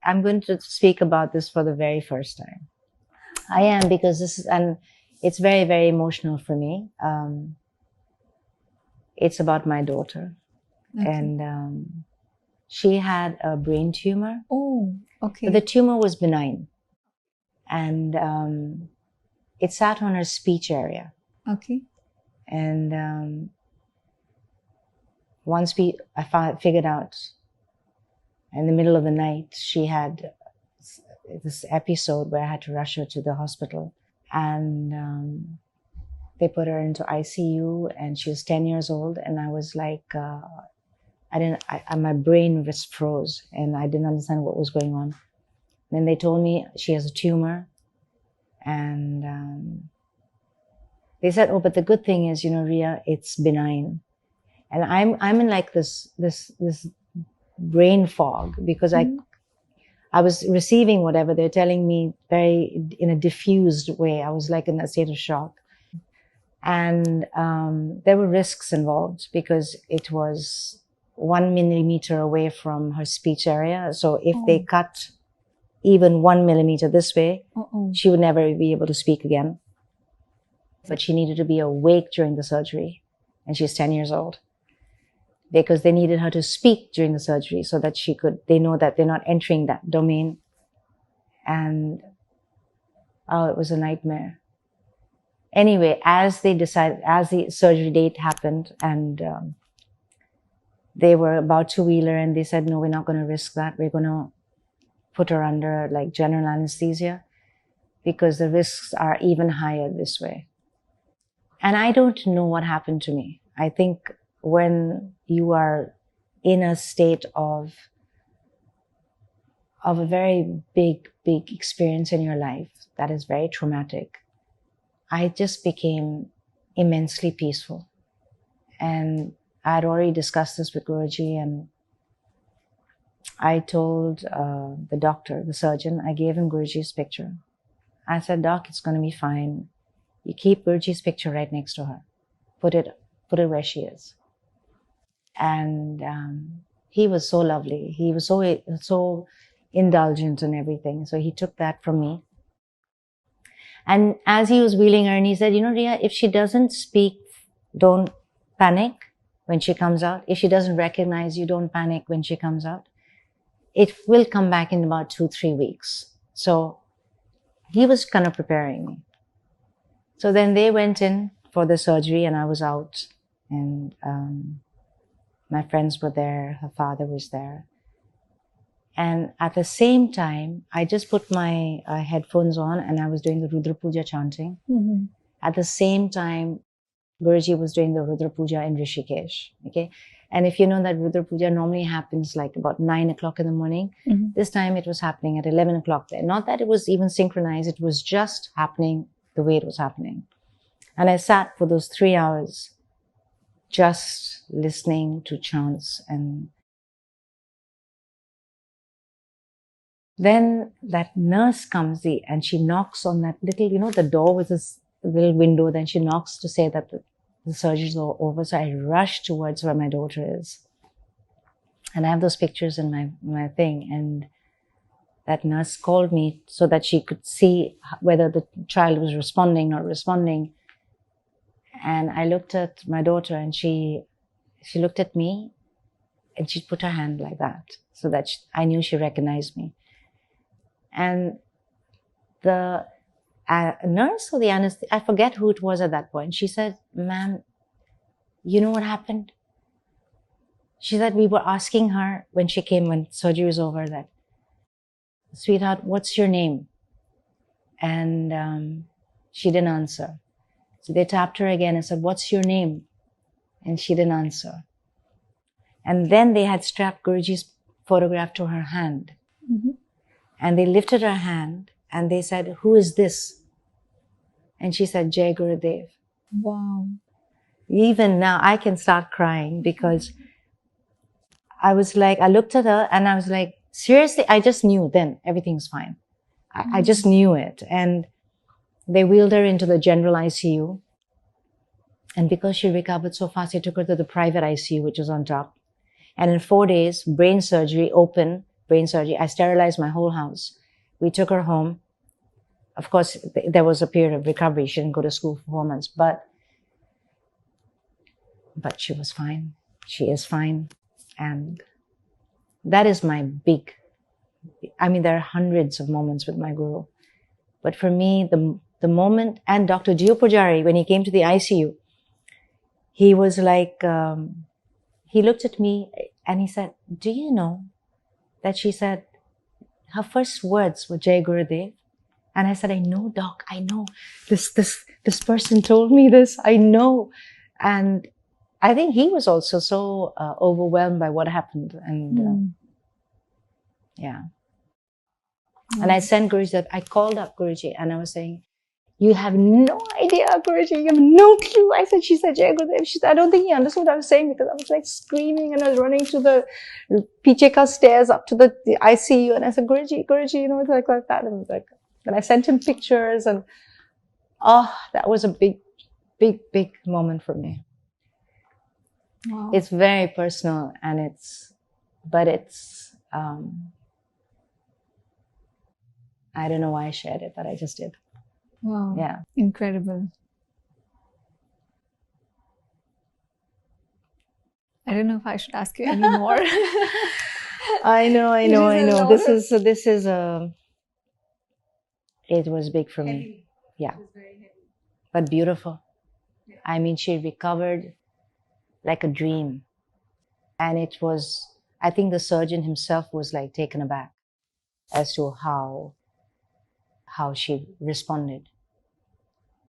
I'm going to speak about this for the very first time. I am, because and it's very, very emotional for me. It's about my daughter. Okay. And she had a brain tumor. Oh, okay. But the tumor was benign. And it sat on her speech area. Okay. And once I figured out in the middle of the night, she had this episode where I had to rush her to the hospital. And they put her into ICU, and she was 10 years old. And I was like, my brain just froze, and I didn't understand what was going on. Then they told me she has a tumor. And they said, oh, but the good thing is, Ria, it's benign. And I'm in like this brain fog, because I was receiving whatever they're telling me in a diffused way. I was like in a state of shock. And there were risks involved, because it was 1 millimeter away from her speech area. So if they cut even 1 millimeter this way, she would never be able to speak again. But she needed to be awake during the surgery, and she's 10 years old, because they needed her to speak during the surgery so that they know that they're not entering that domain. And it was a nightmare. Anyway, as the surgery date happened, and they were about to wheel her, and they said, no, we're not going to risk that. We're going to put her under like general anesthesia, because the risks are even higher this way. And I don't know what happened to me. I think when you are in a state of a very big experience in your life that is very traumatic, I just became immensely peaceful. And I had already discussed this with Guruji, and I told the doctor, the surgeon, I gave him Guruji's picture. I said, Doc, it's going to be fine. You keep Guruji's picture right next to her. Put it where she is. And he was so lovely. He was so indulgent and everything. So he took that from me. And as he was wheeling her, and he said, Ria, if she doesn't speak, don't panic when she comes out. If she doesn't recognize you, don't panic when she comes out. It will come back in about 2-3 weeks. So he was kind of preparing me. So then they went in for the surgery, and I was out, and my friends were there, her father was there. And at the same time, I just put my headphones on, and I was doing the Rudra Puja chanting. Mm-hmm. At the same time, Guruji was doing the Rudra Puja in Rishikesh. Okay. And if you know that Rudra Puja normally happens like about 9 o'clock in the morning, mm-hmm. This time it was happening at 11 o'clock there. Not that it was even synchronized, it was just happening the way it was happening. And I sat for those 3 hours just listening to chants. And then that nurse comes in, and she knocks on that little, the door with this little window. Then she knocks to say that the surgery's over. So I rush towards where my daughter is. And I have those pictures in my thing. And that nurse called me so that she could see whether the child was responding, not responding. And I looked at my daughter, and she looked at me, and she put her hand like that, so that I knew she recognized me. And the nurse or the anesthesia, I forget who it was at that point, she said, ma'am, you know what happened? She said, we were asking her when surgery was over, that, sweetheart, what's your name? And she didn't answer. So they tapped her again and said, what's your name? And she didn't answer. And then they had strapped Guruji's photograph to her hand. Mm-hmm. And they lifted her hand, and they said, who is this? And she said, Jai Gurudev. Wow. Even now, I can start crying, because I was like, I looked at her, and I was like, seriously, I just knew then everything's fine. I just knew it. And they wheeled her into the general ICU. And because she recovered so fast, they took her to the private ICU, which was on top. And in 4 days, brain surgery, open, brain surgery. I sterilized my whole house. We took her home. Of course, there was a period of recovery. She didn't go to school for 4 months, but she was fine. She is fine. And that is my big, I mean, there are hundreds of moments with my Guru. But for me, the moment, and Dr. Gio Pujari, when he came to the ICU, he was like, he looked at me and he said, do you know that she said, her first words were Jai Gurudev? And I said, I know, doc, I know. This person told me this, I know. And I think he was also so overwhelmed by what happened. And yeah. And I sent Guruji, I called up Guruji and I was saying, you have no idea, Guruji, you have no clue. I said, she said, Jai Gurudev. She said, I don't think he understood what I was saying because I was like screaming and I was running to the Picheka stairs up to the ICU. And I said, Guruji, you know, it's like that. And it was like, and I sent him pictures and, oh, that was a big, big, big moment for me. Wow. It's very personal and but it's, I don't know why I shared it, but I just did. Wow. Yeah. Incredible. I don't know if I should ask you any more. I know. This is it was big for me. Yeah. It was very heavy. But beautiful. Yeah. I mean, she recovered like a dream. And it was, I think the surgeon himself was like taken aback as to how she responded.